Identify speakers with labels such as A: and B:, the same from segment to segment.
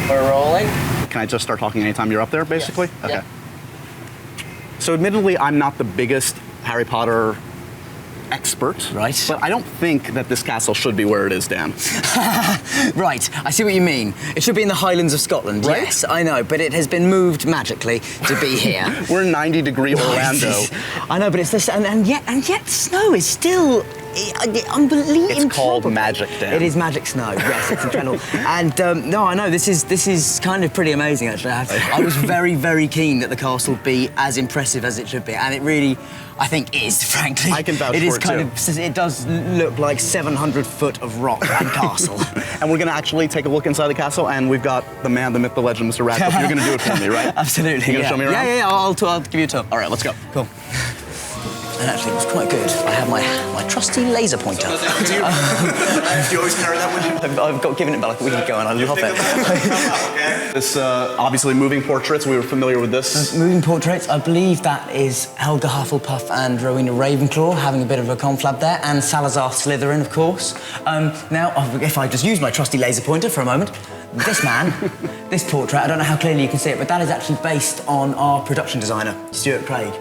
A: We're rolling.
B: Can I just start talking anytime you're up there, basically?
A: Yes.
B: Okay.
A: Yeah.
B: So admittedly, I'm not the biggest Harry Potter expert.
A: Right.
B: But I don't think that this castle should be where it is, Dan.
A: Right, I see what you mean. It should be in the Highlands of Scotland.
B: Right?
A: Yes, I know, but it has been moved magically to be here.
B: We're in 90-degree Orlando.
A: I know, but it's this, and yet snow is still unbelievable.
B: It's called magic, Dan.
A: It is magic snow. Yes, it's incredible. And no, I know this is kind of pretty amazing. Actually, I was very, very keen that the castle be as impressive as it should be, and it really, I think, is. Frankly,
B: I can vouch
A: it
B: for
A: is
B: it
A: kind
B: too.
A: of. It does look like 700 foot of rock and castle.
B: And we're going to actually take a look inside the castle, and we've got the man, the myth, the legend, Mr. Radcliffe. You're going to do it for me, right?
A: Absolutely.
B: You're going to show me around?
A: Yeah. I'll give you a tour.
B: All right, let's go.
A: Cool. And actually, it was quite good. I have my trusty laser pointer.
B: Do you always carry that with you?
A: I've got given it back like a week ago, and I love it.
B: This, obviously, moving portraits. We were familiar with this.
A: Moving portraits. I believe that is Helga Hufflepuff and Rowena Ravenclaw having a bit of a conflab there, and Salazar Slytherin, of course. Now, if I just use my trusty laser pointer for a moment, this man, this portrait, I don't know how clearly you can see it, but that is actually based on our production designer, Stuart Craig.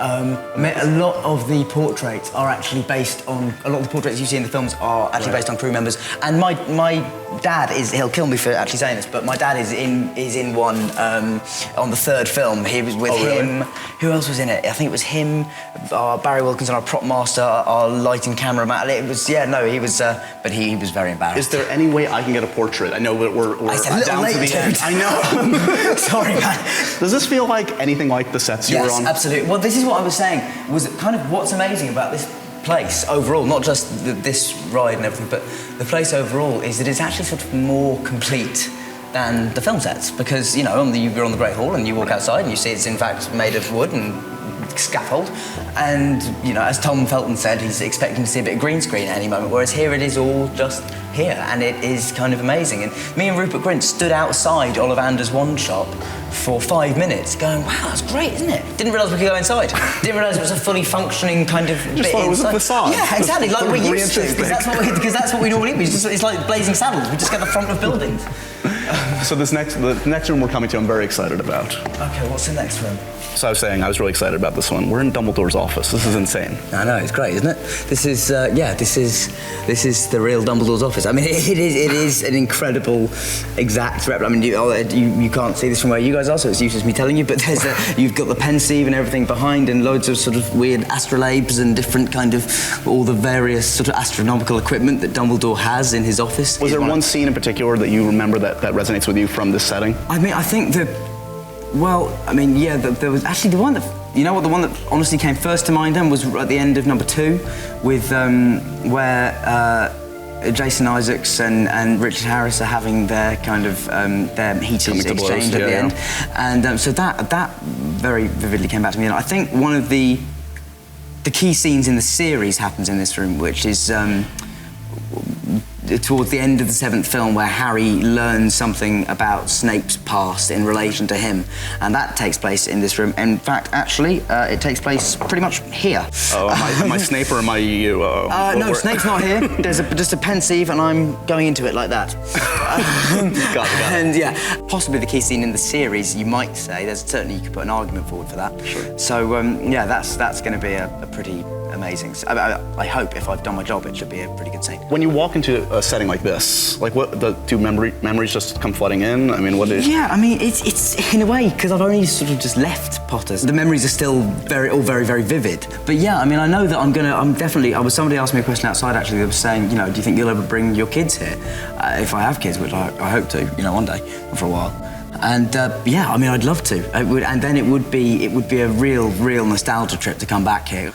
A: A lot of the portraits are actually based on... A lot of the portraits you see in the films are actually based on crew members. And my dad is... He'll kill me for actually saying this, but my dad is in one on the third film. He was with him...
B: Really?
A: Who else was in it? I think it was him, Barry Wilkinson, our prop master, our lighting cameraman. It was... Yeah, no, he was... but he was very embarrassed.
B: Is there any way I can get a portrait? I know that we're down to the end. I know.
A: Sorry, man.
B: Does this feel like anything like the sets you were on?
A: Yes, absolutely. Well, this is what I was saying, was kind of what's amazing about this place overall, not just this ride and everything, but the place overall is that it's actually sort of more complete than the film sets, because, you know, you're on the Great Hall and you walk outside and you see it's in fact made of wood and scaffold, and, you know, as Tom Felton said, he's expecting to see a bit of green screen at any moment, whereas here it is all just here, and it is kind of amazing. And me and Rupert Grint stood outside Ollivander's wand shop for 5 minutes going, wow, that's great, isn't it? Didn't realise we could go inside. Didn't realise it was a fully functioning kind of bit
B: Just thought it was a facade.
A: Yeah, exactly, like we're used to, because that's what we normally do. It's like Blazing Saddles, we just get the front of buildings.
B: So the next room we're coming to, I'm very excited about.
A: Okay, what's the next room?
B: So I was saying, I was really excited about this one. We're in Dumbledore's office. This is insane.
A: I know, it's great, isn't it? This is the real Dumbledore's office. I mean, it is an incredible, exact replica. I mean, you can't see this from where you guys are, so it's useless me telling you, but you've got the pensieve and everything behind, and loads of sort of weird astrolabes and different kind of, all the various sort of astronomical equipment that Dumbledore has in his office.
B: Was there one scene in particular that you remember that resonates with you from this setting?
A: I mean, I think that, well, I mean, yeah, there was actually the one that, you know what, the one that honestly came first to mind then was at the end of number 2 with, where Jason Isaacs and Richard Harris are having their kind of, their heaters exchanged at the end. And so that very vividly came back to me. And I think one of the key scenes in the series happens in this room, which is, towards the end of the 7th film, where Harry learns something about Snape's past in relation to him, and that takes place in this room. In fact, actually, it takes place pretty much here.
B: Oh, am I Snape or am I you?
A: No, Snape's not here. There's just a pensieve, and I'm going into it like that.
B: Got it.
A: And yeah, possibly the key scene in the series, you might say. There's certainly, you could put an argument forward for that.
B: Sure.
A: So yeah, that's going to be a pretty amazing. I hope if I've done my job, it should be a pretty good scene.
B: When you walk into a setting like this, like do memories just come flooding in? I mean, what is?
A: Yeah, I mean, it's in a way, because I've only sort of just left Potters. The memories are still all very, very vivid. But yeah, I mean, I know that somebody asked me a question outside actually that was saying, you know, do you think you'll ever bring your kids here? If I have kids, which I hope to, you know, one day, not for a while. And yeah, I mean, I'd love to. And then it would be a real nostalgia trip to come back here.